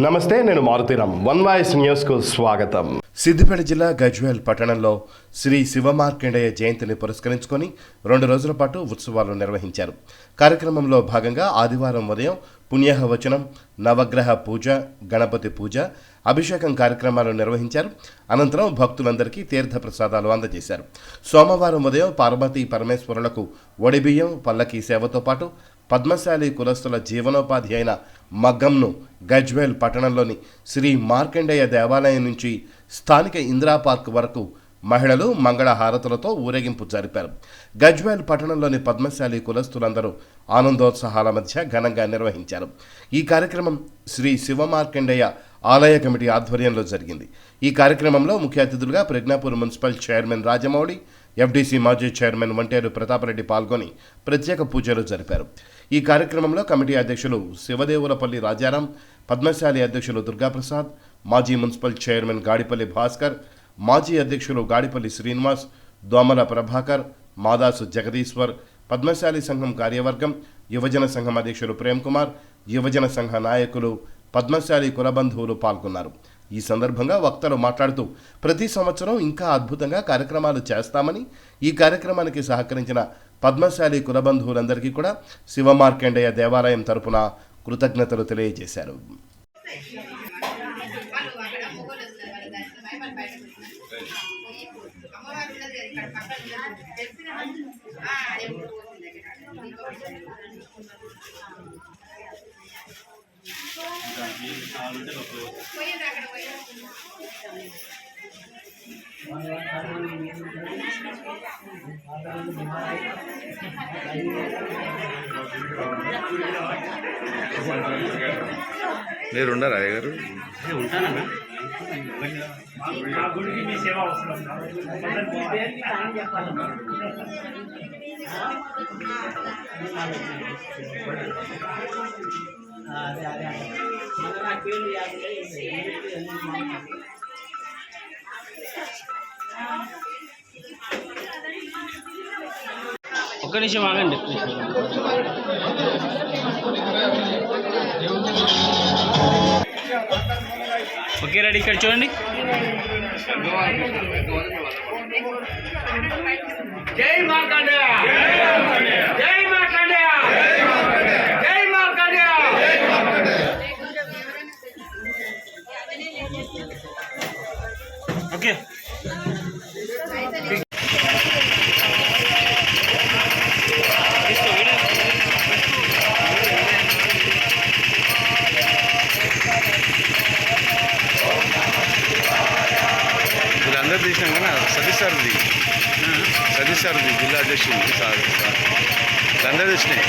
నమస్తే, నేను Maruthi Ram. One voice న్యూస్కు స్వాగతం. సిద్దిపేట జిల్లా గజ్వేల్ పట్టణంలో శ్రీ శివమార్కండేయ జయంతిని పురస్కరించుకొని 2 రోజుల పాటు ఉత్సవాలు నిర్వహించారు. కార్యక్రమంలో భాగంగా ఆదివారం ఉదయం పుణ్యహవచనం, నవగ్రహ పూజ, గణపతి పూజ, అభిషేకం కార్యక్రమాలు నిర్వహించారు. అనంతరం భక్తులందరికీ తీర్థ ప్రసాదాలు అందజేశారు. సోమవారం ఉదయం పార్వతీ పరమేశ్వరులకు వడిబియ్యం, పల్లకీ సేవతో పాటు పద్మశాలి కులస్తుల జీవనోపాధి అయిన మగ్గంను గజ్వేల్ పట్టణంలోని శ్రీ మార్కండేయ దేవాలయం నుంచి స్థానిక ఇందిరా పార్క్ వరకు మహిళలు మంగళ హారతులతో ఊరేగింపు జరిపారు. గజ్వేల్ పట్టణంలోని పద్మశాలి కులస్తులందరూ ఆనందోత్సాహాల మధ్య ఘనంగా నిర్వహించారు. ఈ కార్యక్రమం శ్రీ శివమార్కండేయ ఆలయ కమిటీ ఆధ్వర్యంలో జరిగింది. ఈ కార్యక్రమంలో ముఖ్య అతిథులుగా Pragnapur municipal chairman Rajamouli, FDC మాజీ చైర్మన్ వంటేరు ప్రతాపరెడ్డి పాల్గొని ప్రత్యేక పూజలు జరిపారు. ఈ కార్యక్రమంలో కమిటీ అధ్యక్షులు శివదేవులపల్లి రాజారాం, పద్మశాలి అధ్యక్షులు దుర్గాప్రసాద్, మాజీ మున్సిపల్ చైర్మన్ గాడిపల్లి భాస్కర్, మాజీ అధ్యక్షులు గాడిపల్లి శ్రీనివాస్, దోమల ప్రభాకర్, మాదాసు జగదీశ్వర్, పద్మశాలి సంఘం కార్యవర్గం, యువజన సంఘం అధ్యక్షులు ప్రేమ్ కుమార్, యువజన సంఘ నాయకులు, పద్మశాలి కులబంధువులు పాల్గొన్నారు. ఈ సందర్భంగా వక్తలు మాట్లాడుతూ ప్రతి సంవత్సరం ఇంకా అద్భుతంగా కార్యక్రమాలు చేస్తామని, ఈ కార్యక్రమానికి సహకరించిన పద్మశాలి కులబంధువులందరికీ కూడా శివమార్కండేయ దేవాలయం తరపున కృతజ్ఞతలు తెలియజేశారు. మీరు ఉండరా గారు? ఉంటానన్నా. ఒక్క నిమిషం ఆగండి. Okay, ready. ఇక్కడ చూడండి. జై మార్కండేయ, జై మార్కండేయ, జై మార్కండేయ. ఓకే, వీళ్ళందరూ తీసినాం కదా. సతీష్ సార్ది జిల్లా అధ్యక్షుడు సార్ వీళ్ళందరూ తీసినాయి.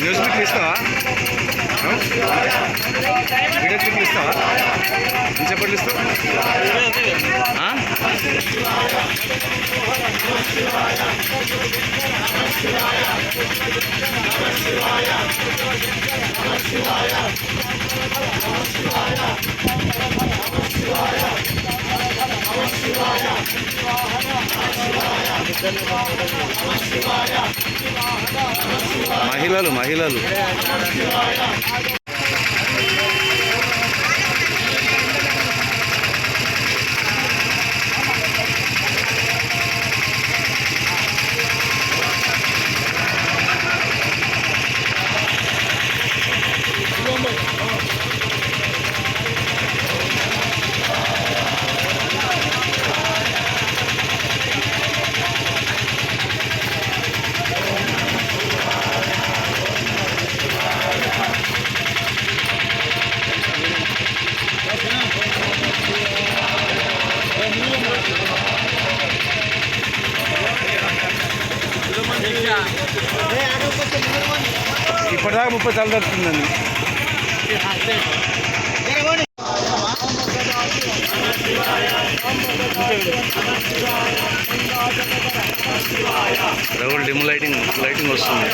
న్యూస్ క్లిప్లు ఇస్తావా? వీడియో క్లిప్లు ఇస్తావా? చెప్పట్లు ఇస్తావు? మహిళలు ఇప్పటిదాకా 30 సార్లు జరుగుతుందండి. రౌల్ డిమ్ లైటింగ్ వస్తుంది.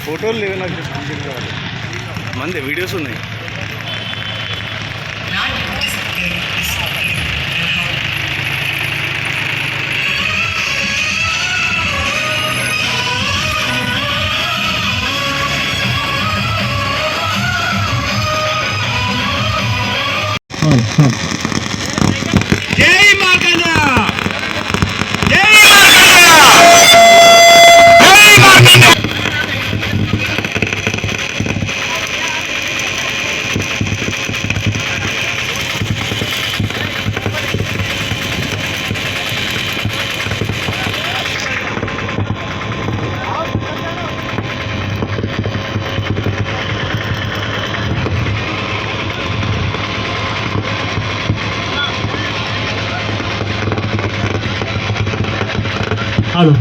ఫోటోలు లేవు నాకు, మంది వీడియోస్ ఉన్నాయి. హలో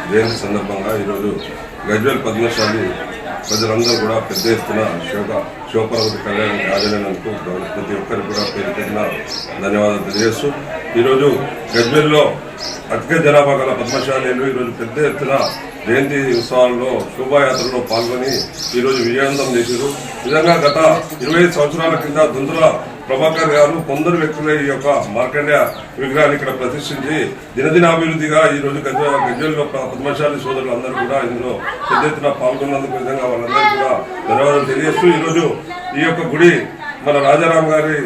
జయంతి సందర్భంగా ఈరోజు గజ్వేల్ పద్మశాలి ప్రజలందరూ కూడా పెద్ద ఎత్తున శివపార్వతి కళ్యాణానికి హాజరైనందుకు ప్రతి ఒక్కరికి కూడా పేరు పేరున ధన్యవాదాలు తెలియజేస్తూ ఈరోజు గజ్వేల్లో అధిక జనాభా గల పద్మశాలీలు ఈరోజు పెద్ద ఎత్తున జయంతి ఉత్సవాల్లో శోభాయాత్రలో పాల్గొని ఈరోజు విజయవంతం చేశారు. నిజంగా గత 25 సంవత్సరాల కింద దుందుల ప్రభాకర్ గారు కొందరు వ్యక్తుల ఈ యొక్క మార్కండేయ విగ్రహాన్ని ఇక్కడ ప్రతిష్ఠించి దినదినాభివృద్ధిగా ఈరోజు గజ్వేల్లో పద్మశాలి సోదరులు అందరూ కూడా ఇందులో పెద్ద ఎత్తున పాల్గొన్నందుకు విధంగా వాళ్ళందరికీ కూడా ధన్యవాదాలు తెలియజేస్తూ ఈరోజు ఈ యొక్క గుడి మన రాజారాం గారి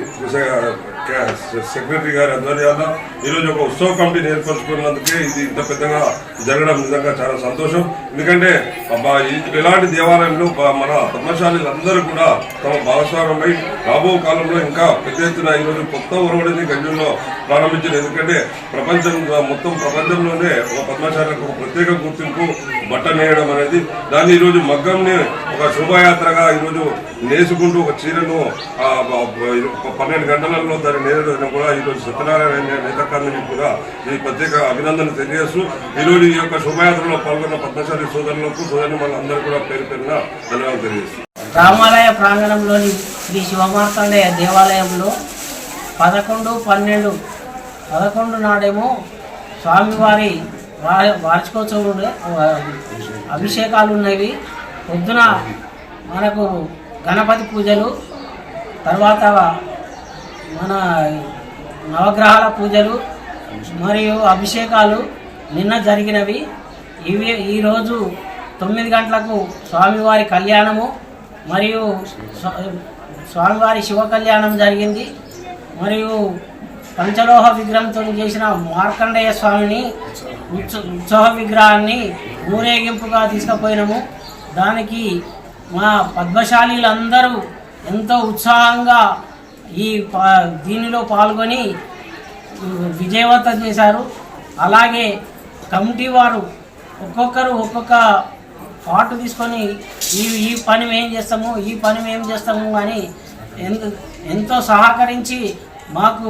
సెక్రటరీ గారి ఆధ్వర్యాల్లో ఈరోజు ఒక ఉత్సవ కమిటీని ఏర్పరచుకున్నందుకే ఇది ఇంత పెద్దగా జరగడం నిజంగా చాలా సంతోషం. ఎందుకంటే ఇలాంటి దేవాలయంలో మన పద్మశాలీలందరూ కూడా తమ భాగస్వామ్యమై రాబో కాలంలో ఇంకా పెద్ద ఎత్తున ఈరోజు కొత్త ఒరవడిని గజ్వేల్లో ప్రారంభించారు. ఎందుకంటే మొత్తం ప్రపంచంలోనే ఒక పద్మశాలకు ఒక ప్రత్యేక గుర్తింపు బట్ట నేయడం అనేది దాన్ని ఈరోజు మగ్గంని ఒక శోభాయాత్రగా ఈరోజు నేసుకుంటూ ఒక చీరను 12 గంటలలో దాన్ని నేరడం కూడా ఈరోజు సత్యనారాయణ నేతకాన్ని కూడా ఈ ప్రత్యేక అభినందన తెలియజేస్తూ ఈరోజు ఈ యొక్క శోభాయాత్రలో పాల్గొన్న పద్మశాలి సోదరులకు సోదరులు వాళ్ళందరూ కూడా పేరు పేరున ధన్యవాదాలు తెలియజేస్తారు. రామాలయ ప్రాంగణంలోని శ్రీ శివమార్కండేయ దేవాలయంలో 11/12 నాడేమో స్వామివారి వార్షికోత్సవం అభిషేకాలు ఉన్నవి. పొద్దున మనకు గణపతి పూజలు, తర్వాత మన నవగ్రహాల పూజలు మరియు అభిషేకాలు నిన్న జరిగినవి. ఈరోజు 9 గంటలకు స్వామివారి కళ్యాణము మరియు స్వామివారి శివ కళ్యాణం జరిగింది. మరియు పంచలోహ విగ్రహంతో చేసిన మార్కండేయ స్వామిని ఉత్సవ విగ్రహాన్ని ఊరేగింపుగా తీసుకుపోయినాము. దానికి మా పద్మశాలీలందరూ ఎంతో ఉత్సాహంగా దీనిలో పాల్గొని విజయవంతం చేశారు. అలాగే కమిటీ వారు ఒక్కొక్కరు ఒక్కొక్క పాటు తీసుకొని ఈ పని మేము చేస్తాము, ఈ పని మేము చేస్తాము అని ఎంతో సహకరించి మాకు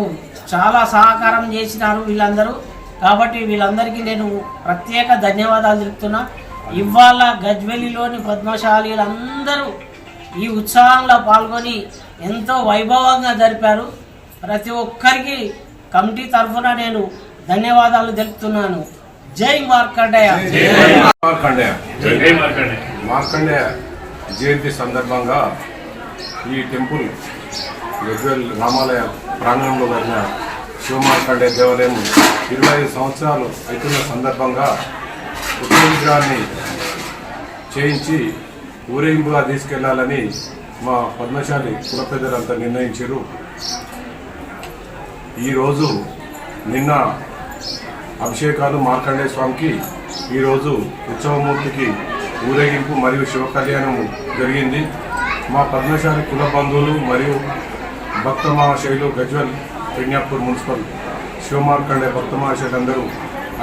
చాలా సహకారం చేసినారు వీళ్ళందరూ. కాబట్టి వీళ్ళందరికీ నేను ప్రత్యేక ధన్యవాదాలు తెలుపుతున్నా. ఇవాళ గజ్వేలిలోని పద్మశాలీలందరూ ఈ ఉత్సవంలో పాల్గొని ఎంతో వైభవంగా జరిపారు. ప్రతి ఒక్కరికి కమిటీ తరఫున నేను ధన్యవాదాలు తెలుపుతున్నాను. జై మార్కండేయ. మార్కండేయ జయంతి సందర్భంగా ఈ టెంపుల్ గజ్వేల్ రామాలయ ప్రాంగణంలో జరిగిన శివమార్కండేయ దేవాలయం 25 సంవత్సరాలు అవుతున్న సందర్భంగా ఉత్సవ విగ్రహాన్ని చేయించి ఊరేగింపుగా తీసుకెళ్లాలని మా పద్మశాలి కుల పెద్దలంతా నిర్ణయించారు. ఈరోజు నిన్న అభిషేకాలు మార్కండేయ స్వామికి, ఈరోజు ఉత్సవమూర్తికి ఊరేగింపు మరియు శివ కళ్యాణం జరిగింది. మా పద్మశాలి కుల బంధువులు మరియు భక్త మహాశయులు గజ్వేల్ పెన్యాపూర్ మున్సిపల్ శివమార్కండేయ భక్త మహాశయులందరూ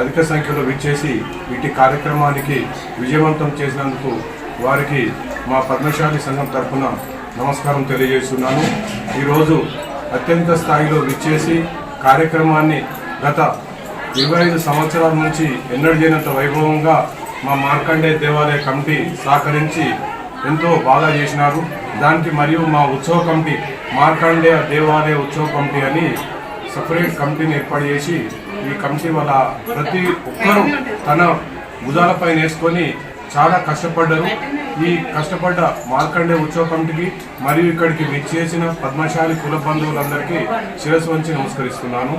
అధిక సంఖ్యలో విచ్చేసి ఇటు కార్యక్రమానికి విజయవంతం చేసినందుకు వారికి మా పద్మశాలి సంఘం తరఫున నమస్కారం తెలియజేస్తున్నాను. ఈరోజు అత్యంత స్థాయిలో విచ్చేసి కార్యక్రమాన్ని గత 25 సంవత్సరాల నుంచి ఎన్నడూ చేయనంత వైభవంగా మా మార్కండేయ దేవాలయ కమిటీ సహకరించి ఎంతో బాగా చేసినారు. దానికి మరియు మా ఉత్సవ కమిటీ మార్కండేయ దేవాలయ ఉత్సవ కమిటీ అని సపరేట్ కమిటీని ఏర్పాటు చేసి ఈ కమిటీ వల్ల ప్రతి ఒక్కరూ తన భుజాలపై వేసుకొని చాలా కష్టపడ్డారు. ఈ కష్టపడ్డ మార్కండేయ ఉత్సవ కమిటీకి మరియు ఇక్కడికి విచ్చేసిన పద్మశాలి కుల బంధువులందరికీ శిరస్సు వంచి నమస్కరిస్తున్నాను.